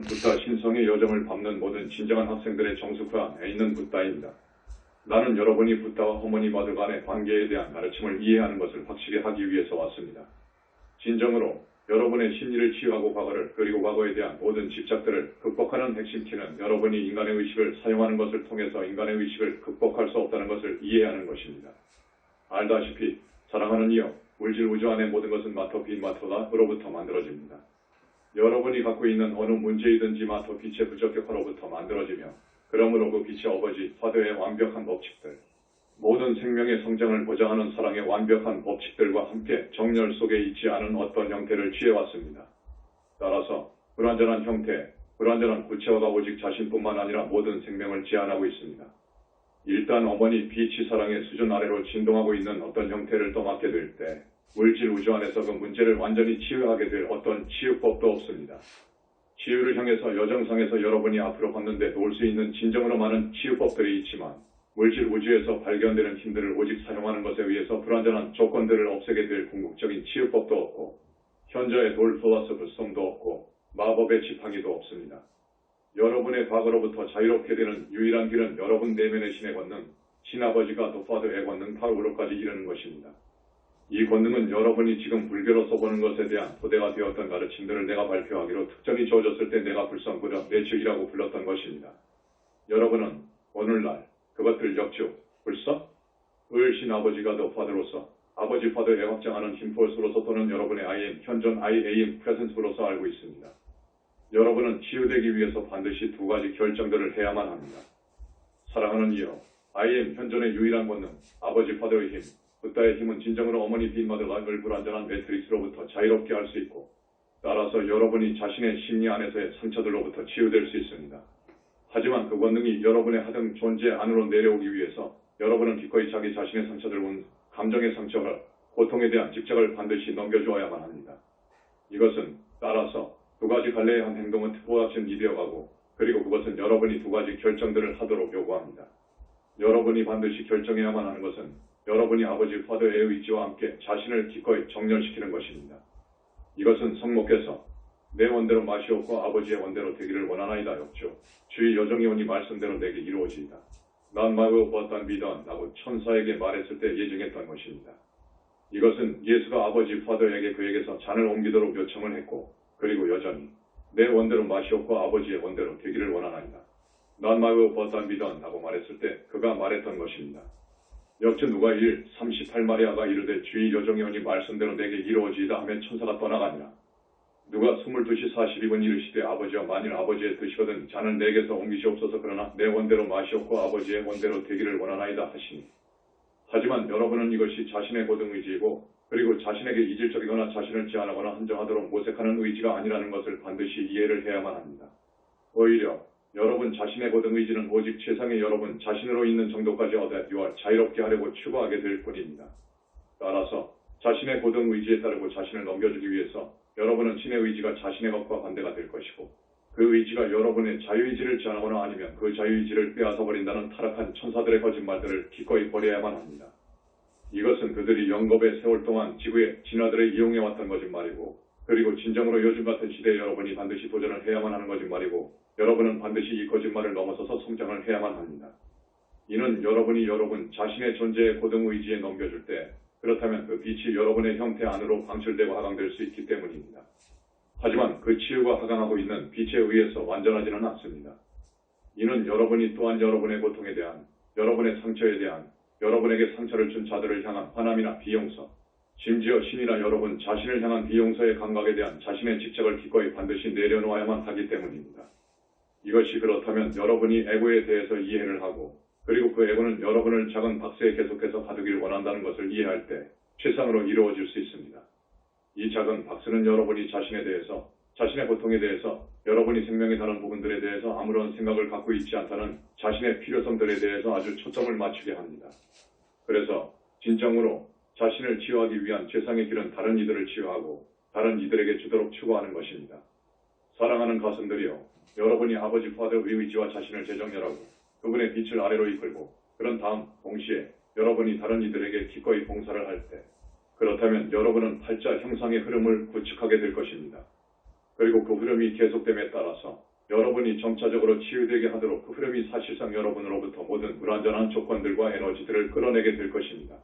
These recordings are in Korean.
붓다 신성의 여정을 밟는 모든 진정한 학생들의 정수 그 안에 있는 붓다입니다. 나는 여러분이 붓다와 어머니 마들 간의 관계에 대한 가르침을 이해하는 것을 확실히 하기 위해서 왔습니다. 진정으로 여러분의 심리를 치유하고 과거를 그리고 과거에 대한 모든 집착들을 극복하는 핵심 키는 여러분이 인간의 의식을 사용하는 것을 통해서 인간의 의식을 극복할 수 없다는 것을 이해하는 것입니다. 알다시피 사랑하는 이여, 물질 우주 안의 모든 것은 마터 빛 마터가 으로부터 만들어집니다. 여러분이 갖고 있는 어느 문제이든지 마터 빛의 부적격화로부터 만들어지며 그러므로 그 빛의 아버지 화두의 완벽한 법칙들, 모든 생명의 성장을 보장하는 사랑의 완벽한 법칙들과 함께 정렬 속에 있지 않은 어떤 형태를 취해왔습니다. 따라서 불완전한 형태, 불완전한 구체화가 오직 자신뿐만 아니라 모든 생명을 제한하고 있습니다. 일단 어머니 빛이 사랑의 수준 아래로 진동하고 있는 어떤 형태를 떠맡게 될 때 물질 우주 안에서 그 문제를 완전히 치유하게 될 어떤 치유법도 없습니다. 치유를 향해서 여정상에서 여러분이 앞으로 걷는데 놓을 수 있는 진정으로 많은 치유법들이 있지만 물질 우주에서 발견되는 힘들을 오직 사용하는 것에 의해서 불완전한 조건들을 없애게 될 궁극적인 치유법도 없고 현저의 돌 필로소피성도 없고 마법의 지팡이도 없습니다. 여러분의 과거로부터 자유롭게 되는 유일한 길은 여러분 내면의 신의 권능, 신아버지가 도파드의 권능 파우로까지 이르는 것입니다. 이 권능은 여러분이 지금 불교로서 보는 것에 대한 토대가 되었던 가르침들을 내가 발표하기로 특전이 주어졌을 때 내가 불성부려 내측이라고 불렀던 것입니다. 여러분은 오늘날 그것들 역주, 불서, 신아버지가 도파드로서 아버지 파드에 확장하는 힘포스로서 또는 여러분의 IM, 현존 IAM 프레젠스로서 알고 있습니다. 여러분은 치유되기 위해서 반드시 두 가지 결정들을 해야만 합니다. 사랑하는 이여, IM 현존의 유일한 권능, 아버지 파드의 힘, 붓다의 힘은 진정으로 어머니 빈마드가 늘 불완전한 매트릭스로부터 자유롭게 할 수 있고 따라서 여러분이 자신의 심리 안에서의 상처들로부터 치유될 수 있습니다. 하지만 그 권능이 여러분의 하등 존재 안으로 내려오기 위해서 여러분은 기꺼이 자기 자신의 상처들, 감정의 상처가 고통에 대한 집착을 반드시 넘겨주어야만 합니다. 이것은 따라서 두 가지 갈래의 한 행동은 특보와 진이 되어가고 그리고 그것은 여러분이 두 가지 결정들을 하도록 요구합니다. 여러분이 반드시 결정해야만 하는 것은 여러분이 아버지 파더의 의지와 함께 자신을 기꺼이 정렬시키는 것입니다. 이것은 성모께서 내 원대로 마시옵고 아버지의 원대로 되기를 원하나이다 였죠. 주의 여정이 오니 말씀대로 내게 이루어지이다. 난 마구 버단 비던 라고 천사에게 말했을 때 예정했던 것입니다. 이것은 예수가 아버지 파더에게 그에게서 잔을 옮기도록 요청을 했고 그리고 여전히 내 원대로 마시옵고 아버지의 원대로 되기를 원하나이다. 난 마구 버단 비던 라고 말했을 때 그가 말했던 것입니다. 역시 누가 38마리아가 이르되 주의 여정이 오니 말씀대로 내게 이루어지이다 하며 천사가 떠나가니라. 누가 22시 42분 이르시되 아버지여 만일 아버지의 뜻이거든 잔을 내게서 옮기시옵소서 그러나 내 원대로 마시옵고 아버지의 원대로 되기를 원하나이다 하시니. 하지만 여러분은 이것이 자신의 고등 의지이고 그리고 자신에게 이질적이거나 자신을 제한하거나 한정하도록 모색하는 의지가 아니라는 것을 반드시 이해를 해야만 합니다. 오히려 여러분 자신의 고등 의지는 오직 최상의 여러분 자신으로 있는 정도까지 얻어 자유롭게 하려고 추구하게 될 뿐입니다. 따라서 자신의 고등 의지에 따르고 자신을 넘겨주기 위해서 여러분은 신의 의지가 자신의 것과 반대가 될 것이고 그 의지가 여러분의 자유의지를 제한하거나 아니면 그 자유의지를 빼앗아버린다는 타락한 천사들의 거짓말들을 기꺼이 버려야만 합니다. 이것은 그들이 영겁의 세월 동안 지구의 진화들을 이용해왔던 거짓말이고 그리고 진정으로 요즘 같은 시대에 여러분이 반드시 도전을 해야만 하는 거짓말이고 여러분은 반드시 이 거짓말을 넘어서서 성장을 해야만 합니다. 이는 여러분이 여러분 자신의 존재의 고등의지에 넘겨줄 때 그렇다면 그 빛이 여러분의 형태 안으로 방출되고 하강될 수 있기 때문입니다. 하지만 그 치유가 하강하고 있는 빛에 의해서 완전하지는 않습니다. 이는 여러분이 또한 여러분의 고통에 대한, 여러분의 상처에 대한, 여러분에게 상처를 준 자들을 향한 화남이나 비용서, 심지어 신이나 여러분 자신을 향한 비용서의 감각에 대한 자신의 집착을 기꺼이 반드시 내려놓아야만 하기 때문입니다. 이것이 그렇다면 여러분이 에고에 대해서 이해를 하고 그리고 그 에고는 여러분을 작은 박스에 계속해서 가두길 원한다는 것을 이해할 때 최상으로 이루어질 수 있습니다. 이 작은 박스는 여러분이 자신에 대해서, 자신의 고통에 대해서, 여러분이 생명의 다른 부분들에 대해서 아무런 생각을 갖고 있지 않다는 자신의 필요성들에 대해서 아주 초점을 맞추게 합니다. 그래서 진정으로 자신을 치유하기 위한 최상의 길은 다른 이들을 치유하고 다른 이들에게 주도록 추구하는 것입니다. 사랑하는 가슴들이여, 여러분이 아버지 파더의 의지와 자신을 재정렬하고 그분의 빛을 아래로 이끌고 그런 다음 동시에 여러분이 다른 이들에게 기꺼이 봉사를 할 때 그렇다면 여러분은 팔자 형상의 흐름을 구축하게 될 것입니다. 그리고 그 흐름이 계속됨에 따라서 여러분이 점차적으로 치유되게 하도록 그 흐름이 사실상 여러분으로부터 모든 불완전한 조건들과 에너지들을 끌어내게 될 것입니다.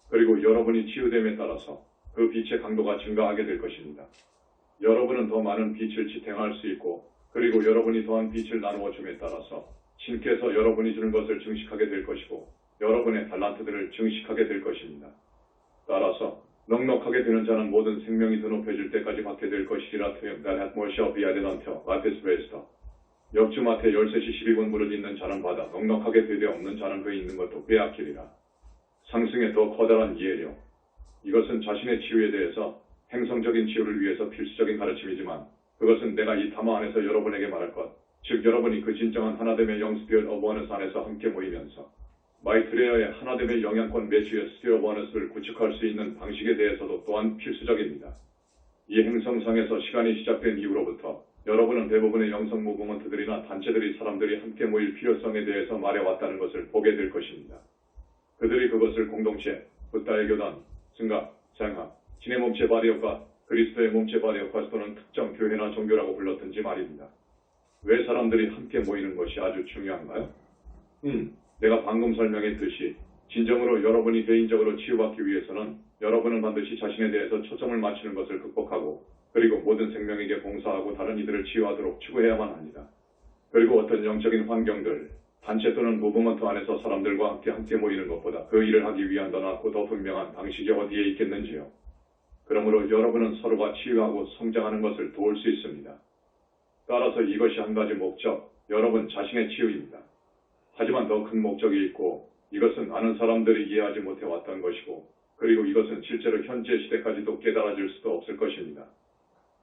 그리고 여러분이 치유됨에 따라서 그 빛의 강도가 증가하게 될 것입니다. 여러분은 더 많은 빛을 지탱할 수 있고, 그리고 여러분이 더한 빛을 나누어 줌에 따라서 신께서 여러분이 주는 것을 증식하게 될 것이고, 여러분의 달란트들을 증식하게 될 것입니다. 따라서 넉넉하게 되는 자는 모든 생명이 더 높여질 때까지 받게 될 것이라. 트임 that hath more shall be added unto life is raised. 역주 마태 13시 12분 무릇 있는 자는 받아 넉넉하게 되되 없는 자는 그 있는 것도 빼앗기리라. 상승의 더 커다란 이해력. 이것은 자신의 치유에 대해서 행성적인 치유를 위해서 필수적인 가르침이지만, 그것은 내가 이 담화 안에서 여러분에게 말할 것, 즉 여러분이 그 진정한 하나됨의 영스피어 오브 원너스 안에서 함께 모이면서 마이트레어의 하나됨의 영향권 매치의 스피어 오브 원너스를 구축할 수 있는 방식에 대해서도 또한 필수적입니다. 이 행성상에서 시간이 시작된 이후로부터 여러분은 대부분의 영성 무브먼트들이나 단체들이 사람들이 함께 모일 필요성에 대해서 말해왔다는 것을 보게 될 것입니다. 그들이 그것을 공동체, 붓다의 교단, 승각, 장학, 신의 몸체 바리역과 그리스도의 몸체 바리역과 또는 특정 교회나 종교라고 불렀든지 말입니다. 왜 사람들이 함께 모이는 것이 아주 중요한가요? 내가 방금 설명했듯이 진정으로 여러분이 개인적으로 치유받기 위해서는 여러분은 반드시 자신에 대해서 초점을 맞추는 것을 극복하고, 그리고 모든 생명에게 봉사하고 다른 이들을 치유하도록 추구해야만 합니다. 그리고 어떤 영적인 환경들, 단체 또는 무브먼트 안에서 사람들과 함께 모이는 것보다 그 일을 하기 위한 더 낫고 더 분명한 방식이 어디에 있겠는지요. 그러므로 여러분은 서로가 치유하고 성장하는 것을 도울 수 있습니다. 따라서 이것이 한 가지 목적, 여러분 자신의 치유입니다. 하지만 더 큰 목적이 있고, 이것은 많은 사람들이 이해하지 못해왔던 것이고, 그리고 이것은 실제로 현재 시대까지도 깨달아질 수도 없을 것입니다.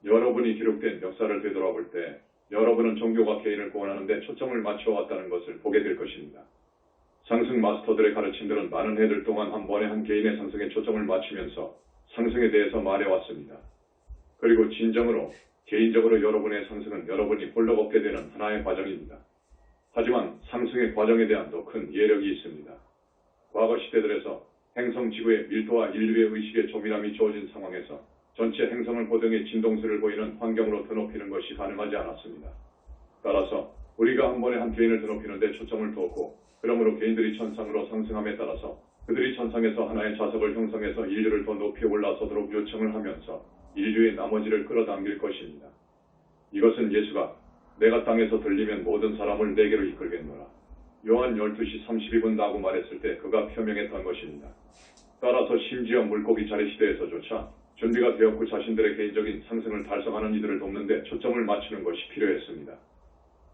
여러분이 기록된 역사를 되돌아볼 때 여러분은 종교가 개인을 구원하는 데 초점을 맞춰왔다는 것을 보게 될 것입니다. 상승 마스터들의 가르침들은 많은 해들 동안 한 번에 한 개인의 상승에 초점을 맞추면서 상승에 대해서 말해왔습니다. 그리고 진정으로 개인적으로 여러분의 상승은 여러분이 홀로 걷게 되는 하나의 과정입니다. 하지만 상승의 과정에 대한 더 큰 이해력이 있습니다. 과거 시대들에서 행성 지구의 밀도와 인류의 의식의 조밀함이 주어진 상황에서 전체 행성을 고등의 진동수를 보이는 환경으로 드높이는 것이 가능하지 않았습니다. 따라서 우리가 한 번에 한 개인을 드높이는 데 초점을 두었고, 그러므로 개인들이 천상으로 상승함에 따라서 그들이 천상에서 하나의 자석을 형성해서 인류를 더 높이 올라서도록 요청을 하면서 인류의 나머지를 끌어당길 것입니다. 이것은 예수가 내가 땅에서 들리면 모든 사람을 내게로 이끌겠노라. 요한 12시 32분다고 말했을 때 그가 표명했던 것입니다. 따라서 심지어 물고기 자리 시대에서조차 준비가 되었고 자신들의 개인적인 상승을 달성하는 이들을 돕는 데 초점을 맞추는 것이 필요했습니다.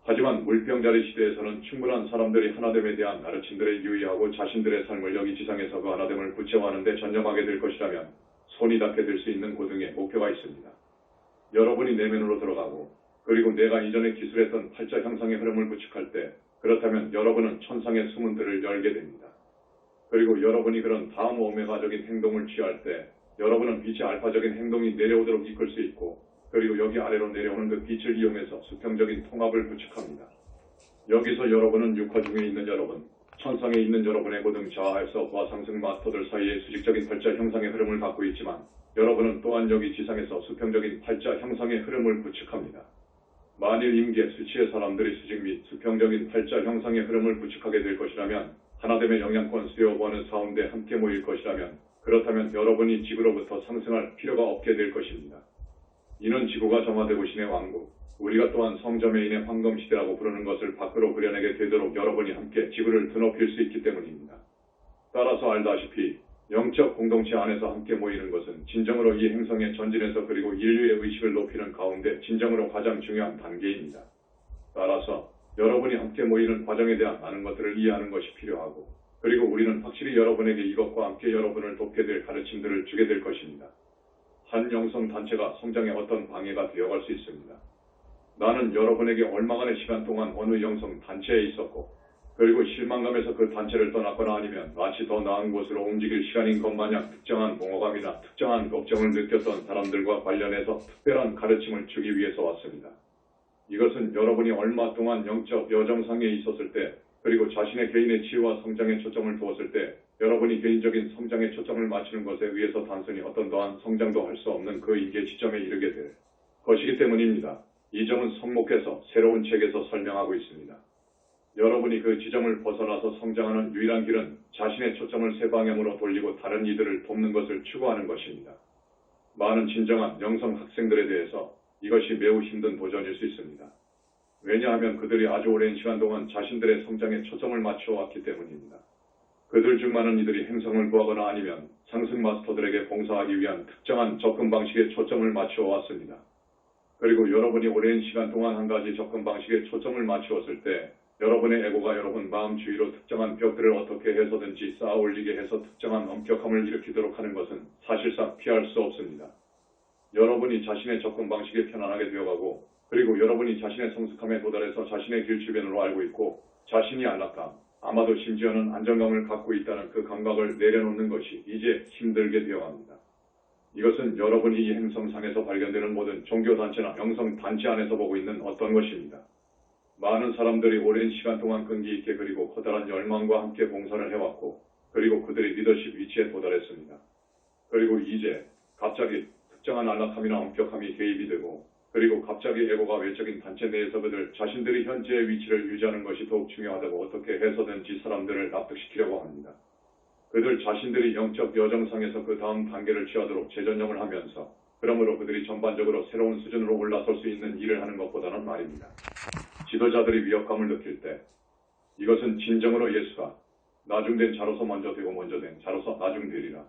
하지만 물병자리 시대에서는 충분한 사람들이 하나됨에 대한 가르침들에 유의하고 자신들의 삶을 여기 지상에서 그 하나됨을 구체화하는 데 전념하게 될 것이라면 손이 닿게 될 수 있는 고등의 목표가 있습니다. 여러분이 내면으로 들어가고, 그리고 내가 이전에 기술했던 팔자 형상의 흐름을 구축할 때, 그렇다면 여러분은 천상의 수문들을 열게 됩니다. 그리고 여러분이 그런 다음 오메가적인 행동을 취할 때 여러분은 빛의 알파적인 행동이 내려오도록 이끌 수 있고, 그리고 여기 아래로 내려오는 그 빛을 이용해서 수평적인 통합을 구축합니다. 여기서 여러분은 육화 중에 있는 여러분, 천상에 있는 여러분의 고등 자아에서 과상승 마스터들 사이의 수직적인 팔자 형상의 흐름을 갖고 있지만, 여러분은 또한 여기 지상에서 수평적인 팔자 형상의 흐름을 구축합니다. 만일 임계 수치의 사람들이 수직 및 수평적인 팔자 형상의 흐름을 구축하게 될 것이라면, 하나됨의 영향권 스피어 원은 가운데 함께 모일 것이라면, 그렇다면 여러분이 지구로부터 상승할 필요가 없게 될 것입니다. 이는 지구가 정화되고 신의 왕국, 우리가 또한 성저메인의 황금시대라고 부르는 것을 밖으로 그려내게 되도록 여러분이 함께 지구를 드높일 수 있기 때문입니다. 따라서 알다시피 영적 공동체 안에서 함께 모이는 것은 진정으로 이 행성의 전진에서 그리고 인류의 의식을 높이는 가운데 진정으로 가장 중요한 단계입니다. 따라서 여러분이 함께 모이는 과정에 대한 많은 것들을 이해하는 것이 필요하고, 그리고 우리는 확실히 여러분에게 이것과 함께 여러분을 돕게 될 가르침들을 주게 될 것입니다. 한 영성 단체가 성장에 어떤 방해가 되어갈 수 있습니다. 나는 여러분에게 얼마간의 시간 동안 어느 영성 단체에 있었고, 그리고 실망감에서 그 단체를 떠났거나 아니면 마치 더 나은 곳으로 움직일 시간인 것 마냥 특정한 공허감이나 특정한 걱정을 느꼈던 사람들과 관련해서 특별한 가르침을 주기 위해서 왔습니다. 이것은 여러분이 얼마 동안 영적 여정상에 있었을 때, 그리고 자신의 개인의 치유와 성장에 초점을 두었을 때, 여러분이 개인적인 성장에 초점을 맞추는 것에 의해서 단순히 어떤 더한 성장도 할 수 없는 그 임계 지점에 이르게 될 것이기 때문입니다. 이 점은 성목에서 새로운 책에서 설명하고 있습니다. 여러분이 그 지점을 벗어나서 성장하는 유일한 길은 자신의 초점을 새 방향으로 돌리고 다른 이들을 돕는 것을 추구하는 것입니다. 많은 진정한 영성 학생들에 대해서 이것이 매우 힘든 도전일 수 있습니다. 왜냐하면 그들이 아주 오랜 시간 동안 자신들의 성장에 초점을 맞추어 왔기 때문입니다. 그들 중 많은 이들이 행성을 구하거나 아니면 상승 마스터들에게 봉사하기 위한 특정한 접근 방식에 초점을 맞추어 왔습니다. 그리고 여러분이 오랜 시간 동안 한 가지 접근 방식에 초점을 맞추었을 때 여러분의 에고가 여러분 마음 주위로 특정한 벽들을 어떻게 해서든지 쌓아 올리게 해서 특정한 엄격함을 일으키도록 하는 것은 사실상 피할 수 없습니다. 여러분이 자신의 접근 방식에 편안하게 되어가고 그리고 여러분이 자신의 성숙함에 도달해서 자신의 길 주변으로 알고 있고 자신이 안락감, 아마도 심지어는 안정감을 갖고 있다는 그 감각을 내려놓는 것이 이제 힘들게 되어갑니다. 이것은 여러분이 이 행성상에서 발견되는 모든 종교단체나 영성단체 안에서 보고 있는 어떤 것입니다. 많은 사람들이 오랜 시간 동안 끈기 있게 그리고 커다란 열망과 함께 봉사를 해왔고 그리고 그들이 리더십 위치에 도달했습니다. 그리고 이제 갑자기 특정한 안락함이나 엄격함이 개입이 되고 그리고 갑자기 에고가 외적인 단체 내에서 그들 자신들이 현재의 위치를 유지하는 것이 더욱 중요하다고 어떻게 해서든지 사람들을 납득시키려고 합니다. 그들 자신들이 영적 여정상에서 그 다음 단계를 취하도록 재전념을 하면서 그러므로 그들이 전반적으로 새로운 수준으로 올라설 수 있는 일을 하는 것보다는 말입니다. 지도자들이 위협감을 느낄 때 이것은 진정으로 예수가 나중된 자로서 먼저 되고 먼저 된 자로서 나중되리라.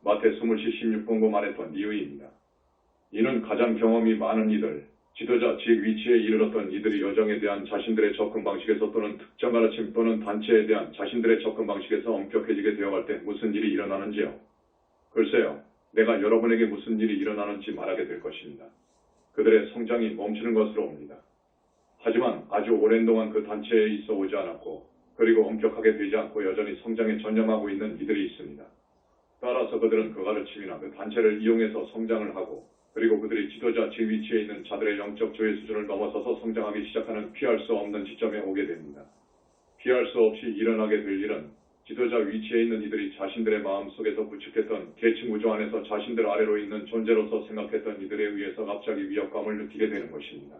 마태 20시 16분고 말했던 이유입니다. 이는 가장 경험이 많은 이들, 지도자 즉 위치에 이르렀던 이들이 여정에 대한 자신들의 접근 방식에서 또는 특정 가르침 또는 단체에 대한 자신들의 접근 방식에서 엄격해지게 되어갈 때 무슨 일이 일어나는지요. 글쎄요, 내가 여러분에게 무슨 일이 일어나는지 말하게 될 것입니다. 그들의 성장이 멈추는 것으로 옵니다. 하지만 아주 오랜 동안 그 단체에 있어 오지 않았고 그리고 엄격하게 되지 않고 여전히 성장에 전념하고 있는 이들이 있습니다. 따라서 그들은 그 가르침이나 그 단체를 이용해서 성장을 하고 그리고 그들이 지도자 즉 위치에 있는 자들의 영적 조회 수준을 넘어서서 성장하기 시작하는 피할 수 없는 지점에 오게 됩니다. 피할 수 없이 일어나게 될 일은 지도자 위치에 있는 이들이 자신들의 마음속에서 구축했던 계층 구조 안에서 자신들 아래로 있는 존재로서 생각했던 이들에 의해서 갑자기 위협감을 느끼게 되는 것입니다.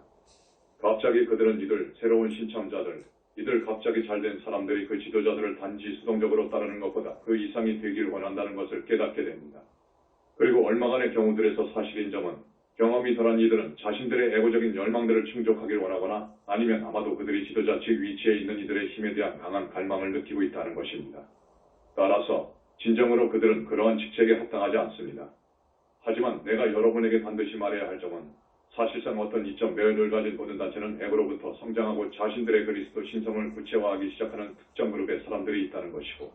갑자기 그들은 이들 새로운 신참자들, 이들 갑자기 잘된 사람들이 그 지도자들을 단지 수동적으로 따르는 것보다 그 이상이 되기를 원한다는 것을 깨닫게 됩니다. 그리고 얼마간의 경우들에서 사실인 점은 경험이 덜한 이들은 자신들의 에고적인 열망들을 충족하길 원하거나 아니면 아마도 그들이 지도자 즉 위치에 있는 이들의 힘에 대한 강한 갈망을 느끼고 있다는 것입니다. 따라서 진정으로 그들은 그러한 직책에 합당하지 않습니다. 하지만 내가 여러분에게 반드시 말해야 할 점은 사실상 어떤 이점 매연을 가진 모든 단체는 에고로부터 성장하고 자신들의 그리스도 신성을 구체화하기 시작하는 특정 그룹의 사람들이 있다는 것이고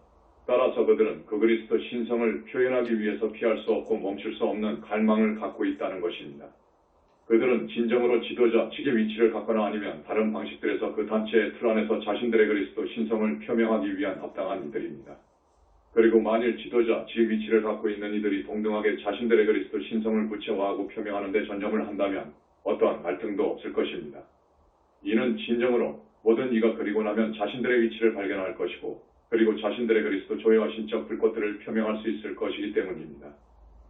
따라서 그들은 그 그리스도 신성을 표현하기 위해서 피할 수 없고 멈출 수 없는 갈망을 갖고 있다는 것입니다. 그들은 진정으로 지도자 측의 위치를 갖거나 아니면 다른 방식들에서 그 단체의 틀 안에서 자신들의 그리스도 신성을 표명하기 위한 합당한 이들입니다. 그리고 만일 지도자 즉 위치를 갖고 있는 이들이 동등하게 자신들의 그리스도 신성을 구체화하고 표명하는 데 전념을 한다면 어떠한 갈등도 없을 것입니다. 이는 진정으로 모든 이가 그리고 나면 자신들의 위치를 발견할 것이고 그리고 자신들의 그리스도 조회와 신적 불꽃들을 표명할 수 있을 것이기 때문입니다.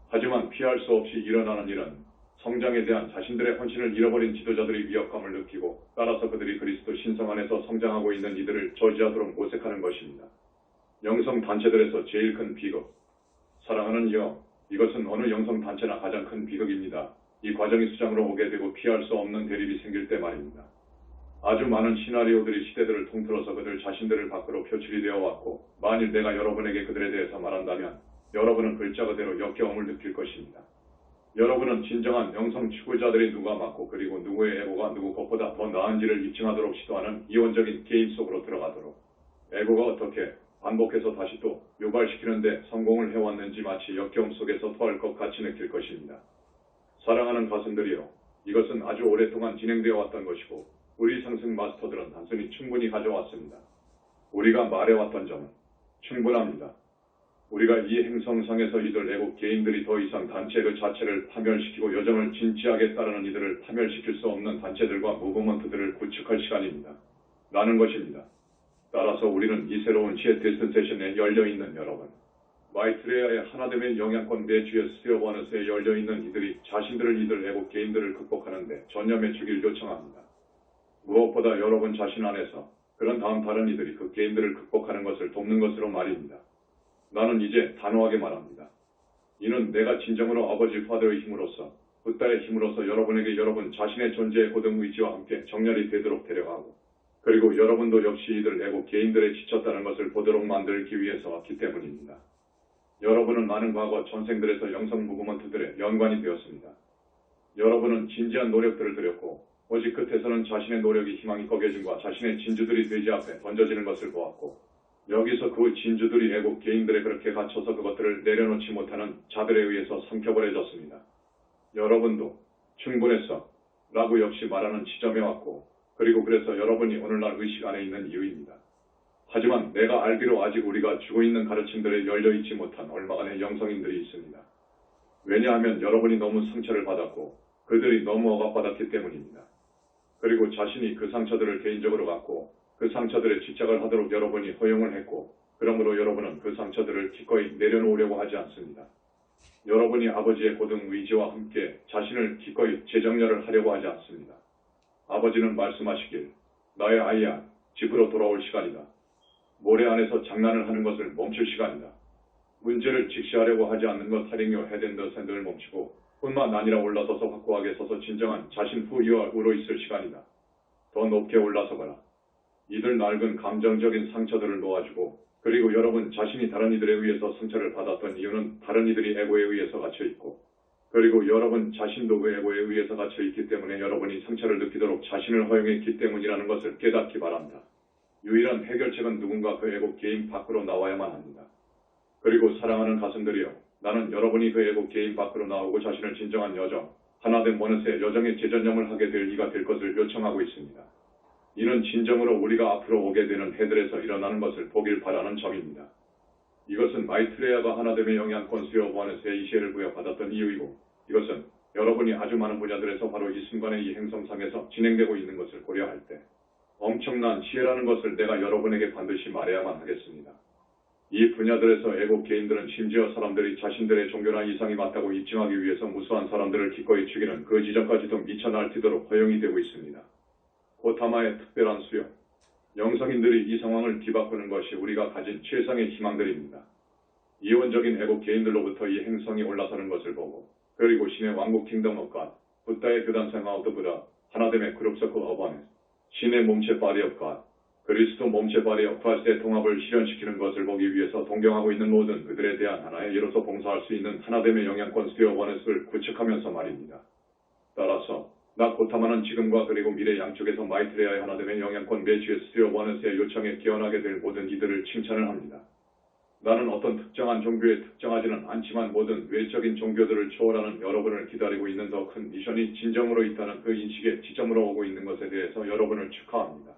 하지만 피할 수 없이 일어나는 일은 성장에 대한 자신들의 헌신을 잃어버린 지도자들이 위협감을 느끼고 따라서 그들이 그리스도 신성 안에서 성장하고 있는 이들을 저지하도록 모색하는 것입니다. 영성 단체들에서 제일 큰 비극. 사랑하는 이여, 이것은 어느 영성 단체나 가장 큰 비극입니다. 이 과정이 수장으로 오게 되고 피할 수 없는 대립이 생길 때 말입니다. 아주 많은 시나리오들이 시대들을 통틀어서 그들 자신들을 밖으로 표출이 되어 왔고 만일 내가 여러분에게 그들에 대해서 말한다면 여러분은 글자 그대로 역겨움을 느낄 것입니다. 여러분은 진정한 영성 추구자들이 누가 맞고 그리고 누구의 에고가 누구 것보다 더 나은지를 입증하도록 시도하는 이원적인 게임 속으로 들어가도록 에고가 어떻게 반복해서 다시 또 유발시키는데 성공을 해왔는지 마치 역겨움 속에서 토할 것 같이 느낄 것입니다. 사랑하는 가슴들이여, 이것은 아주 오랫동안 진행되어 왔던 것이고 우리 상승 마스터들은 단순히 충분히 가져왔습니다. 우리가 말해왔던 점은 충분합니다. 우리가 이 행성상에서 이들 에고 개인들이 더 이상 단체 그 자체를 파멸시키고 여정을 진지하게 따르는 이들을 파멸시킬 수 없는 단체들과 무브먼트들을 구축할 시간입니다. 라는 것입니다. 따라서 우리는 이 새로운 시애틀 센세션에 열려있는 여러분, 마이트레아의 하나됨의 영향권 내주의 수요 원에서 열려있는 이들이 자신들을 이들 애국 개인들을 극복하는데 전념해 주길 요청합니다. 무엇보다 여러분 자신 안에서 그런 다른 이들이 그 개인들을 극복하는 것을 돕는 것으로 말입니다. 나는 이제 단호하게 말합니다. 이는 내가 진정으로 아버지 파더의 힘으로써 붓다의 힘으로써 여러분에게 여러분 자신의 존재의 고등 의지와 함께 정렬이 되도록 데려가고 그리고 여러분도 역시 이들 애국 개인들에 지쳤다는 것을 보도록 만들기 위해서 왔기 때문입니다. 여러분은 많은 과거 전생들에서 영성 무브먼트들의 연관이 되었습니다. 여러분은 진지한 노력들을 들였고 오직 끝에서는 자신의 노력이 희망이 꺼겨짐과 자신의 진주들이 돼지 앞에 던져지는 것을 보았고 여기서 그 진주들이 애국 개인들에 그렇게 갇혀서 그것들을 내려놓지 못하는 자들에 의해서 삼켜버려졌습니다. 여러분도 충분했어 라고 역시 말하는 지점에 왔고 그리고 그래서 여러분이 오늘날 의식 안에 있는 이유입니다. 하지만 내가 알기로 아직 우리가 주고 있는 가르침들에 열려있지 못한 얼마간의 영성인들이 있습니다. 왜냐하면 여러분이 너무 상처를 받았고 그들이 너무 억압받았기 때문입니다. 그리고 자신이 그 상처들을 개인적으로 갖고 그 상처들에 집착을 하도록 여러분이 허용을 했고 그러므로 여러분은 그 상처들을 기꺼이 내려놓으려고 하지 않습니다. 여러분이 아버지의 고등 의지와 함께 자신을 기꺼이 재정렬을 하려고 하지 않습니다. 아버지는 말씀하시길 나의 아이야 집으로 돌아올 시간이다. 모래 안에서 장난을 하는 것을 멈출 시간이다. 문제를 직시하려고 하지 않는 것 살인료 헤드앤더 샌드를 멈추고 뿐만 아니라 올라서서 확고하게 서서 진정한 자신 후유로 있을 시간이다. 더 높게 올라서거라. 이들 낡은 감정적인 상처들을 놓아주고 그리고 여러분 자신이 다른 이들에 의해서 상처를 받았던 이유는 다른 이들이 에고에 의해서 갇혀있고 그리고 여러분 자신도 그 에고에 의해서 갇혀있기 때문에 여러분이 상처를 느끼도록 자신을 허용했기 때문이라는 것을 깨닫기 바랍니다. 유일한 해결책은 누군가 그 애국 개인 밖으로 나와야만 합니다. 그리고 사랑하는 가슴들이여, 나는 여러분이 그 애국 개인 밖으로 나오고 자신을 진정한 여정, 하나된 원에서의 여정의 재전념을 하게 될 이가 될 것을 요청하고 있습니다. 이는 진정으로 우리가 앞으로 오게 되는 해들에서 일어나는 것을 보길 바라는 점입니다. 이것은 마이트레아가 하나됨의 영향권 수요 원에서의 이시를 부여받았던 이유이고 이것은 여러분이 아주 많은 분야들에서 바로 이 순간의 이 행성상에서 진행되고 있는 것을 고려할 때 엄청난 지혜라는 것을 내가 여러분에게 반드시 말해야만 하겠습니다. 이 분야들에서 애국 개인들은 심지어 사람들이 자신들의 종교나 이상이 맞다고 입증하기 위해서 무수한 사람들을 기꺼이 죽이는 그 지점까지도 미쳐 날뛰도록 허용이 되고 있습니다. 고타마의 특별한 수요, 영성인들이 이 상황을 뒤바꾸는 것이 우리가 가진 최상의 희망들입니다. 이원적인 애국 개인들로부터 이 행성이 올라서는 것을 보고 그리고 신의 왕국 킹덤 업 갓, 붓다의 교단생 아우트 부다, 하나됨의 그룹 서클 어바넷, 신의 몸체 바리 업 갓, 그리스도 몸체 바리 업 갓의 통합을 실현시키는 것을 보기 위해서 동경하고 있는 모든 그들에 대한 하나의 예로서 봉사할 수 있는 하나됨의 영향권 수요 원넷을 구축하면서 말입니다. 따라서 나 고타마는 지금과 그리고 미래 양쪽에서 마이트레아의 하나됨의 영향권 매주의 수요 원넷의 요청에 기원하게 될 모든 이들을 칭찬을 합니다. 나는 어떤 특정한 종교에 특정하지는 않지만 모든 외적인 종교들을 초월하는 여러분을 기다리고 있는 더 큰 미션이 진정으로 있다는 그 인식의 지점으로 오고 있는 것에 대해서 여러분을 축하합니다.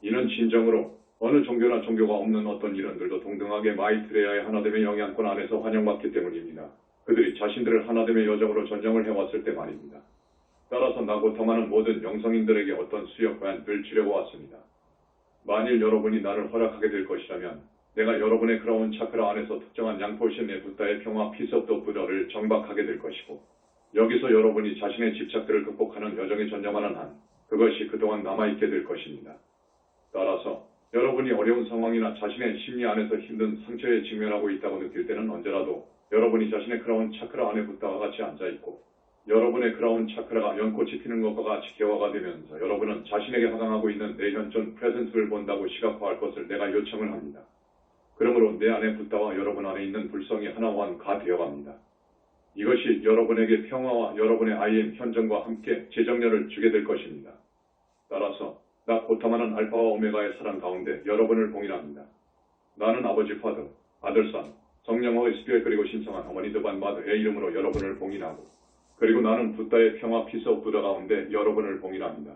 이는 진정으로 어느 종교나 종교가 없는 어떤 이론들도 동등하게 마이트레아의 하나됨의 영향권 안에서 환영받기 때문입니다. 그들이 자신들을 하나됨의 여정으로 전정을 해왔을 때 말입니다. 따라서 나고타마는 모든 영성인들에게 어떤 수역관을 주려고 왔습니다. 만일 여러분이 나를 허락하게 될 것이라면 내가 여러분의 크라운 차크라 안에서 특정한 양포신의 붓다의 평화 피스 오브 더 부다를 정박하게 될 것이고 여기서 여러분이 자신의 집착들을 극복하는 여정에 전념하는 한 그것이 그동안 남아있게 될 것입니다. 따라서 여러분이 어려운 상황이나 자신의 심리 안에서 힘든 상처에 직면하고 있다고 느낄 때는 언제라도 여러분이 자신의 크라운 차크라 안에 붓다와 같이 앉아있고 여러분의 크라운 차크라가 연꽃이 피는 것과 같이 개화가 되면서 여러분은 자신에게 하강하고 있는 내 현존 프레젠스를 본다고 시각화할 것을 내가 요청을 합니다. 그러므로 내 안에 붓다와 여러분 안에 있는 불성이 하나가 되어갑니다. 이것이 여러분에게 평화와 여러분의 아이엠 현존과 함께 재정렬을 주게 될 것입니다. 따라서 나 고타마는 알파와 오메가의 사랑 가운데 여러분을 봉인합니다. 나는 아버지 파더, 아들산, 성령의 스피릿 그리고 신성한 어머니 드반 마더의 이름으로 여러분을 봉인하고 그리고 나는 붓다의 평화 피스 오브 부다 가운데 여러분을 봉인합니다.